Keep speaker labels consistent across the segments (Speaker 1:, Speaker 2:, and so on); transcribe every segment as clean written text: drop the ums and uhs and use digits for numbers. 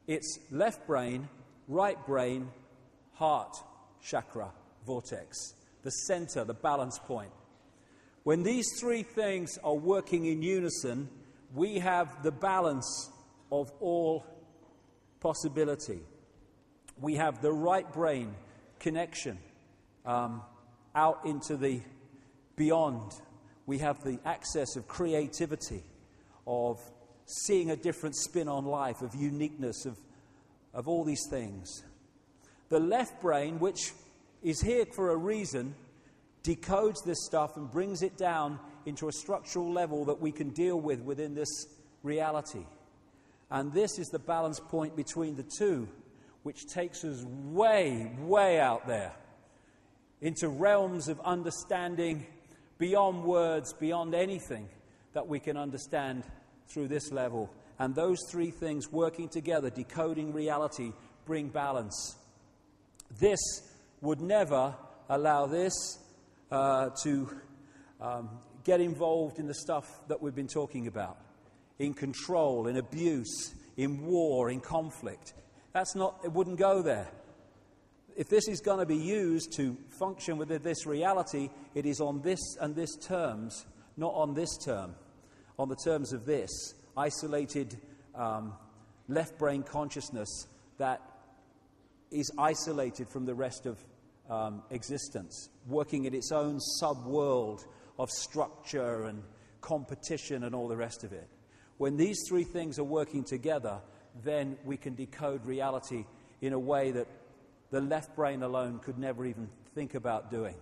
Speaker 1: It's left brain, right brain, heart, chakra, vortex, the center, the balance point. When these three things are working in unison, we have the balance of all possibility. We have the right brain connection out into the beyond. We have the access of creativity, of seeing a different spin on life, of uniqueness, of all these things. The left brain, which is here for a reason, decodes this stuff and brings it down into a structural level that we can deal with within this reality. And this is the balance point between the two, which takes us way, way out there into realms of understanding beyond words, beyond anything that we can understand through this level. And those three things working together, decoding reality, bring balance. This would never allow this to get involved in the stuff that we've been talking about, in control, in abuse, in war, in conflict. It wouldn't go there. If this is going to be used to function within this reality, it is on this and this terms, not on this term, on the terms of this isolated left brain consciousness that is isolated from the rest of existence, working in its own sub-world of structure and competition and all the rest of it. When these three things are working together, then we can decode reality in a way that the left brain alone could never even think about doing.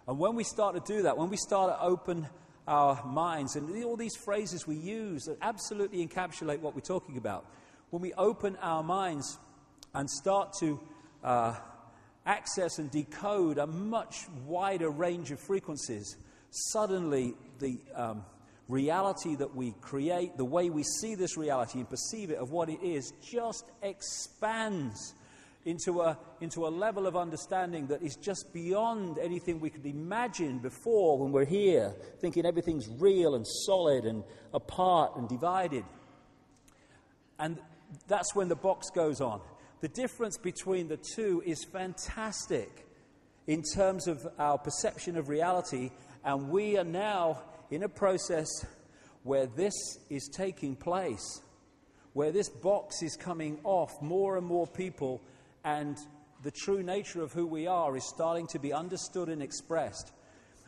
Speaker 1: And when we start to do that, when we start to open our minds, and all these phrases we use that absolutely encapsulate what we're talking about, when we open our minds and start to access and decode a much wider range of frequencies, suddenly the reality that we create, the way we see this reality and perceive it of what it is, just expands into a level of understanding that is just beyond anything we could imagine before when we're here, thinking everything's real and solid and apart and divided. And that's when the box goes on. The difference between the two is fantastic in terms of our perception of reality, and we are now in a process where this is taking place, where this box is coming off. More and more people, and the true nature of who we are is starting to be understood and expressed.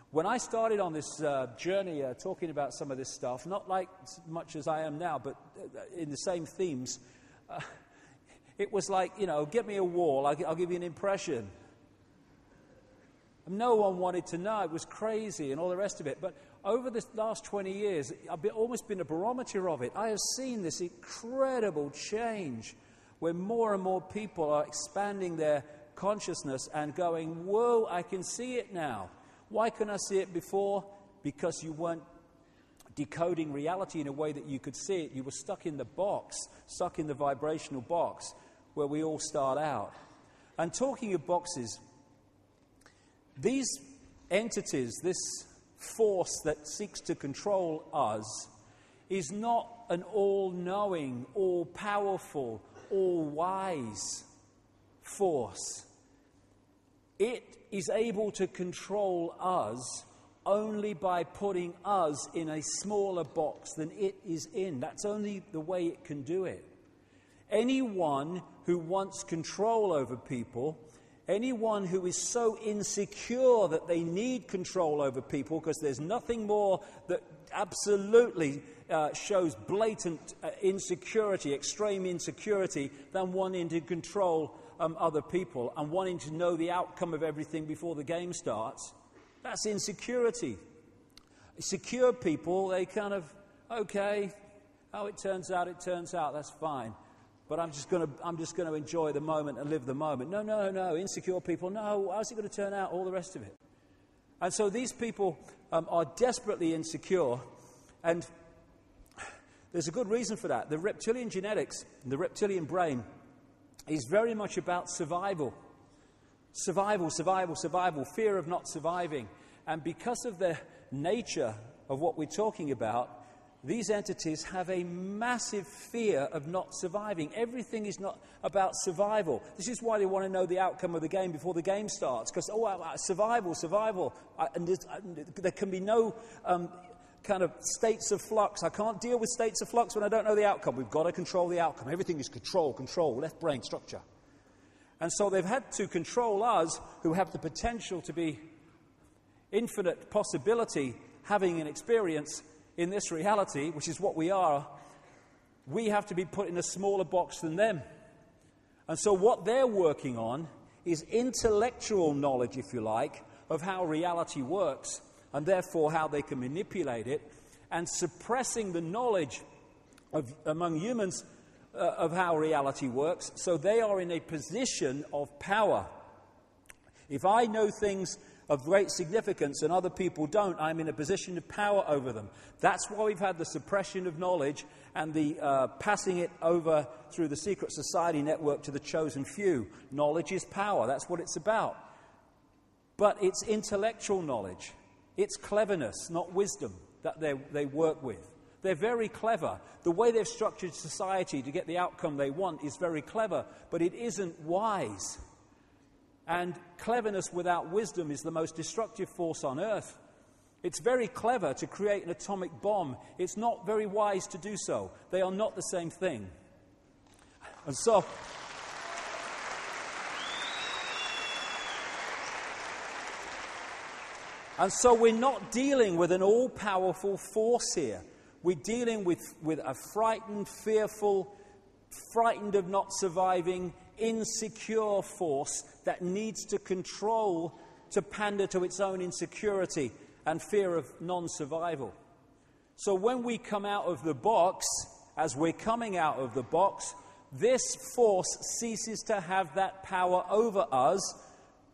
Speaker 1: When I started on this journey talking about some of this stuff, not like as much as I am now, but in the same themes, it was like, get me a wall, I'll give you an impression. No one wanted to know. It was crazy and all the rest of it. But over the last 20 years, I've almost been a barometer of it. I have seen this incredible change where more and more people are expanding their consciousness and going, whoa, I can see it now. Why couldn't I see it before? Because you weren't decoding reality in a way that you could see it. You were stuck in the box, stuck in the vibrational box where we all start out. And talking of boxes, these entities, this force that seeks to control us, is not an all-knowing, all-powerful, all-wise force. It is able to control us only by putting us in a smaller box than it is in. That's only the way it can do it. Anyone who wants control over people, anyone who is so insecure that they need control over people, because there's nothing more that absolutely shows blatant insecurity, extreme insecurity, than wanting to control other people and wanting to know the outcome of everything before the game starts. That's insecurity. Secure people, they kind of, okay, how it turns out, that's fine. But I'm just going to enjoy the moment and live the moment. No. Insecure people, no, how's it going to turn out? All the rest of it. And so these people are desperately insecure, and there's a good reason for that. The reptilian genetics, the reptilian brain, is very much about survival. Survival, fear of not surviving. And because of the nature of what we're talking about, these entities have a massive fear of not surviving. Everything is not about survival. This is why they want to know the outcome of the game before the game starts. Because, survival. And there can be no kind of states of flux. I can't deal with states of flux when I don't know the outcome. We've got to control the outcome. Everything is control, left brain structure. And so they've had to control us, who have the potential to be infinite possibility, having an experience in this reality, which is what we are. We have to be put in a smaller box than them. And so what they're working on is intellectual knowledge, if you like, of how reality works, and therefore how they can manipulate it, and suppressing the knowledge among humans of how reality works, so they are in a position of power. If I know things of great significance and other people don't, I'm in a position of power over them. That's why we've had the suppression of knowledge and the passing it over through the secret society network to the chosen few. Knowledge is power. That's what it's about. But it's intellectual knowledge. It's cleverness, not wisdom, that they work with. They're very clever. The way they've structured society to get the outcome they want is very clever, but it isn't wise. And cleverness without wisdom is the most destructive force on earth. It's very clever to create an atomic bomb. It's not very wise to do so. They are not the same thing. And so we're not dealing with an all-powerful force here. We're dealing with a frightened, fearful, frightened of not surviving, insecure force that needs to control to pander to its own insecurity and fear of non-survival. So when we come out of the box, as we're coming out of the box, this force ceases to have that power over us,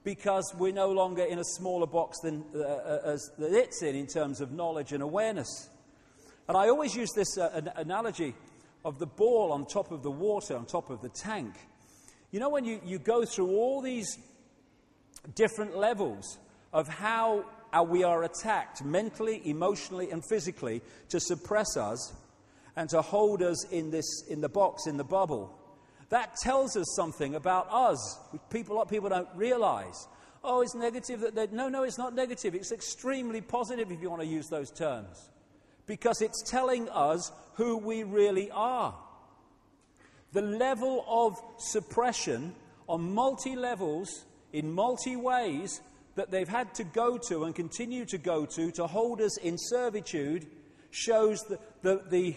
Speaker 1: because we're no longer in a smaller box than it's in terms of knowledge and awareness. And I always use this analogy of the ball on top of the water, on top of the tank. You know, when you go through all these different levels of how we are attacked mentally, emotionally, and physically to suppress us and to hold us in the box, in the bubble, that tells us something about us, which people don't realize. Oh, it's negative. No, it's not negative. It's extremely positive, if you want to use those terms, because it's telling us who we really are. The level of suppression on multi-levels, in multi-ways, that they've had to go to and continue to go to hold us in servitude, shows the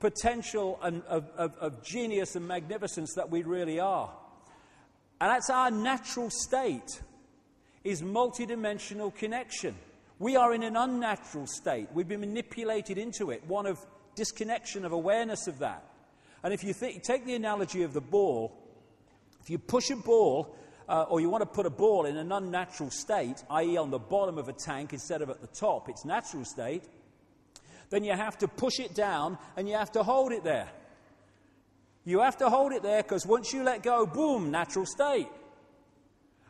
Speaker 1: potential of genius and magnificence that we really are. And that's our natural state, is multidimensional connection. We are in an unnatural state. We've been manipulated into it, one of disconnection, of awareness of that. And if you take the analogy of the ball, if you push a ball, or you want to put a ball in an unnatural state, i.e. on the bottom of a tank instead of at the top, its natural state, then you have to push it down and you have to hold it there. You have to hold it there, because once you let go, boom, natural state.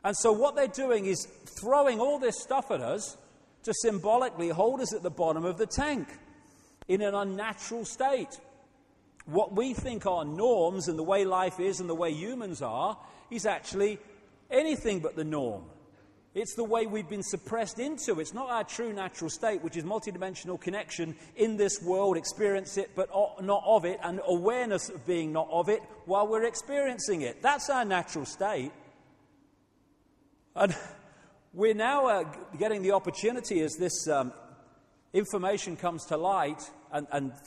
Speaker 1: And so what they're doing is throwing all this stuff at us to symbolically hold us at the bottom of the tank in an unnatural state. What we think are norms and the way life is and the way humans are is actually anything but the norm. It's the way we've been suppressed into. It's not our true natural state, which is multidimensional connection in this world, experience it but not of it, and awareness of being not of it while we're experiencing it. That's our natural state. And we're now getting the opportunity, as this information comes to light, and for